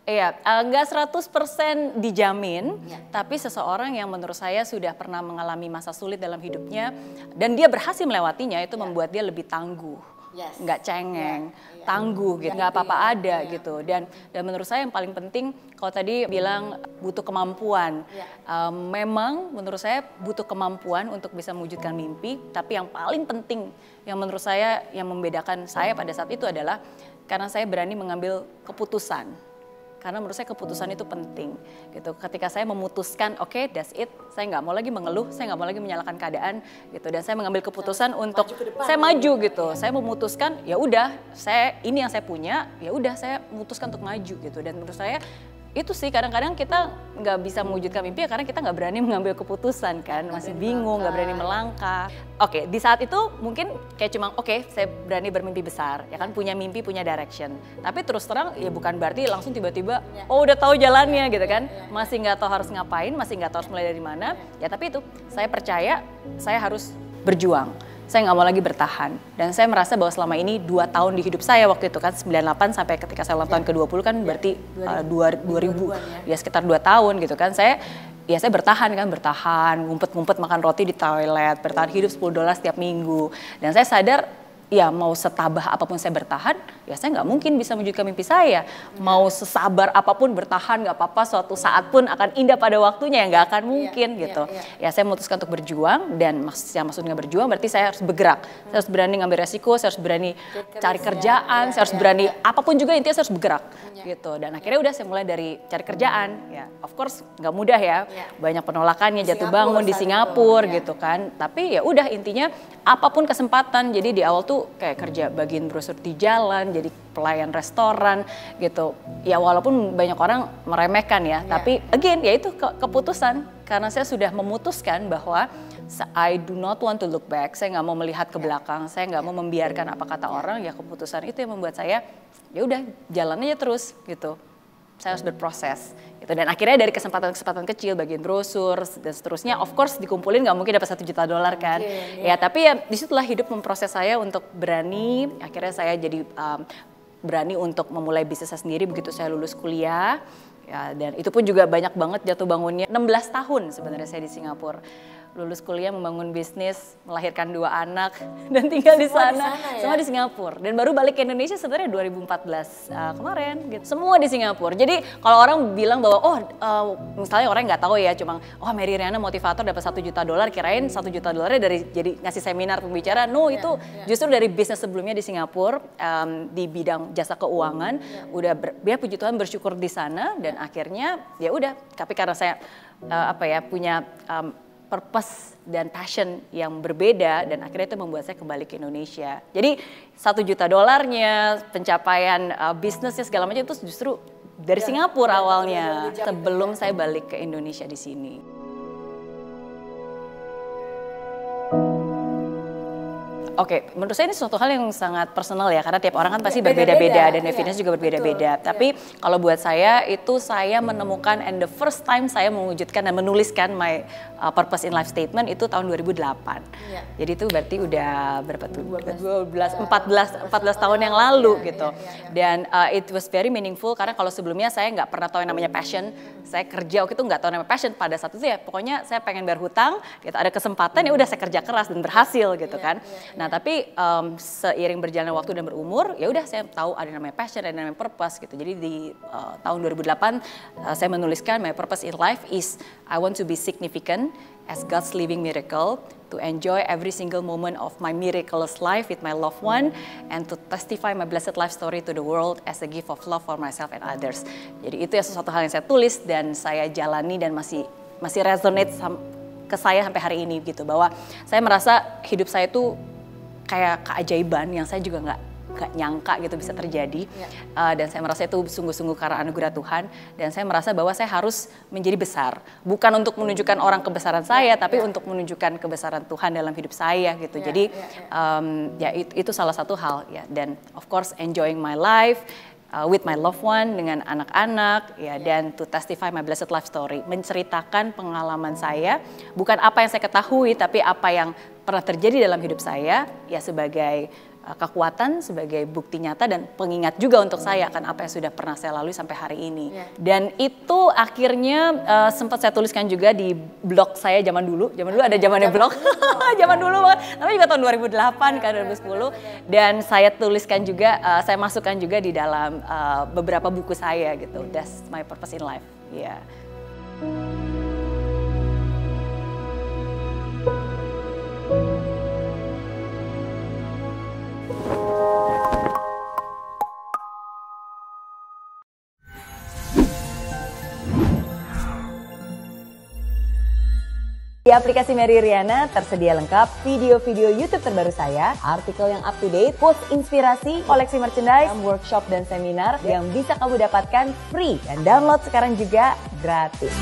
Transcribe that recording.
Iya, nggak 100% dijamin, tapi seseorang yang menurut saya sudah pernah mengalami masa sulit dalam hidupnya dan dia berhasil melewatinya itu membuat dia lebih tangguh, nggak cengeng, tangguh gitu, nggak apa-apa ada gitu. Dan menurut saya yang paling penting, kalau tadi bilang butuh kemampuan, memang menurut saya butuh kemampuan untuk bisa mewujudkan mimpi, tapi yang paling penting yang menurut saya yang membedakan saya pada saat itu adalah karena saya berani mengambil keputusan. Karena menurut saya keputusan itu penting gitu. Ketika saya memutuskan, oke, that's it, saya nggak mau lagi mengeluh, saya nggak mau lagi menyalahkan keadaan gitu. Dan saya mengambil keputusan untuk saya maju gitu. Saya memutuskan, ya udah, saya ini yang saya punya, ya udah saya memutuskan untuk maju gitu. Dan menurut saya itu sih kadang-kadang kita nggak bisa mewujudkan mimpi ya karena kita nggak berani mengambil keputusan kan, masih bingung, nggak berani melangkah. Oke, di saat itu mungkin kayak cuma oke, saya berani bermimpi besar, ya kan, punya mimpi, punya direction. Tapi terus terang ya bukan berarti langsung tiba-tiba oh udah tahu jalannya gitu kan, masih nggak tahu harus ngapain, masih nggak tahu harus mulai dari mana. Ya tapi itu saya percaya saya harus berjuang. Saya nggak mau lagi bertahan. Dan saya merasa bahwa selama ini 2 tahun di hidup saya waktu itu kan 98 sampai ketika saya ulang tahun ke-20 kan berarti 2000 ya sekitar 2 tahun gitu kan. Saya bertahan, ngumpet-ngumpet makan roti di toilet, bertahan hidup $10 setiap minggu. Dan saya sadar ya mau setabah apapun saya bertahan, ya saya nggak mungkin bisa mewujudkan mimpi saya. Mau sesabar apapun bertahan nggak apa-apa, suatu saat pun akan indah pada waktunya, ya nggak akan mungkin gitu. Ya saya memutuskan untuk berjuang dan maksudnya berjuang berarti saya harus bergerak. Saya harus berani ngambil resiko, saya harus berani cari kerjaan, saya harus berani apapun juga, intinya saya harus bergerak gitu. Dan akhirnya udah saya mulai dari cari kerjaan. Ya of course nggak mudah ya, banyak penolakannya, jatuh bangun di Singapura gitu kan. Tapi ya udah intinya apapun kesempatan. Jadi di awal tuh kayak kerja bagian brosur di jalan, jadi pelayan restoran gitu. Ya walaupun banyak orang meremehkan ya, tapi again ya itu keputusan. Karena saya sudah memutuskan bahwa I do not want to look back, saya nggak mau melihat ke belakang, saya nggak mau membiarkan apa kata orang, ya keputusan itu yang membuat saya ya udah jalan aja terus gitu. Saya harus berproses gitu. Dan akhirnya dari kesempatan-kesempatan kecil bagian brosur dan seterusnya, of course dikumpulin nggak mungkin dapat $1 juta kan. Ya tapi ya disitulah hidup memproses saya untuk berani. Akhirnya saya jadi berani untuk memulai bisnis saya sendiri begitu saya lulus kuliah. Ya, dan itu pun juga banyak banget jatuh bangunnya. 16 tahun sebenarnya saya di Singapura. Lulus kuliah, membangun bisnis, melahirkan 2 anak, dan tinggal di sana. Semua di Singapura. Dan baru balik ke Indonesia sebenarnya 2014 kemarin. Gitu. Semua di Singapura. Jadi kalau orang bilang bahwa, misalnya orang nggak tahu ya, cuma, Mary Riana motivator dapat $1 juta, kirain $1 juta dari jadi ngasih seminar pembicara. No, itu justru dari bisnis sebelumnya di Singapura, di bidang jasa keuangan. Dia puji Tuhan bersyukur di sana, dan akhirnya ya udah. Tapi karena saya punya purpose dan passion yang berbeda, dan akhirnya itu membuat saya kembali ke Indonesia. Jadi $1 juta, pencapaian bisnisnya segala macam itu justru dari Singapura awalnya. Sebelum saya balik ke Indonesia di sini. Oke, menurut saya ini suatu hal yang sangat personal ya, karena tiap orang kan pasti berbeda-beda dan definisinya juga berbeda-beda. Tapi kalau buat saya itu saya menemukan and the first time saya mewujudkan dan menuliskan my purpose in life statement itu tahun 2008. Jadi itu berarti udah berapa tuh? 14 tahun yang lalu gitu. Dan it was very meaningful karena kalau sebelumnya saya nggak pernah tahu yang namanya passion. Saya kerja waktu itu nggak tahu namanya passion pada saat itu ya. Pokoknya saya pengen bayar hutang, gitu, ada kesempatan ya udah saya kerja keras dan berhasil gitu kan. Nah tapi seiring berjalannya waktu dan berumur, ya udah saya tahu ada namanya passion, ada namanya purpose gitu. Jadi di tahun 2008 saya menuliskan my purpose in life is I want to be significant as God's living miracle, to enjoy every single moment of my miraculous life with my loved one, and to testify my blessed life story to the world as a gift of love for myself and others. Jadi itu ya sesuatu hal yang saya tulis dan saya jalani dan masih resonate ke saya sampai hari ini gitu, bahwa saya merasa hidup saya itu kayak keajaiban yang saya juga nggak nyangka gitu bisa terjadi. Dan saya merasa itu sungguh-sungguh karena anugerah Tuhan, dan saya merasa bahwa saya harus menjadi besar, bukan untuk menunjukkan orang kebesaran saya, tapi untuk menunjukkan kebesaran Tuhan dalam hidup saya gitu. Jadi itu salah satu hal ya, dan of course enjoying my life with my loved one, dengan anak-anak ya, dan to testify my blessed life story, menceritakan pengalaman saya, bukan apa yang saya ketahui tapi apa yang pernah terjadi dalam hidup saya ya, sebagai kekuatan, sebagai bukti nyata dan pengingat juga untuk saya akan apa yang sudah pernah saya lalui sampai hari ini. Dan itu akhirnya sempat saya tuliskan juga di blog saya zaman dulu ada zamannya blog, zaman dulu banget, namanya juga tahun 2008 kan 2010, dan saya tuliskan juga, saya masukkan juga di dalam beberapa buku saya gitu. That's my purpose in life. Yeah. Di aplikasi Mary Riana tersedia lengkap video-video YouTube terbaru saya, artikel yang up to date, quotes inspirasi, koleksi merchandise, workshop dan seminar yang bisa kamu dapatkan free dan download sekarang juga gratis.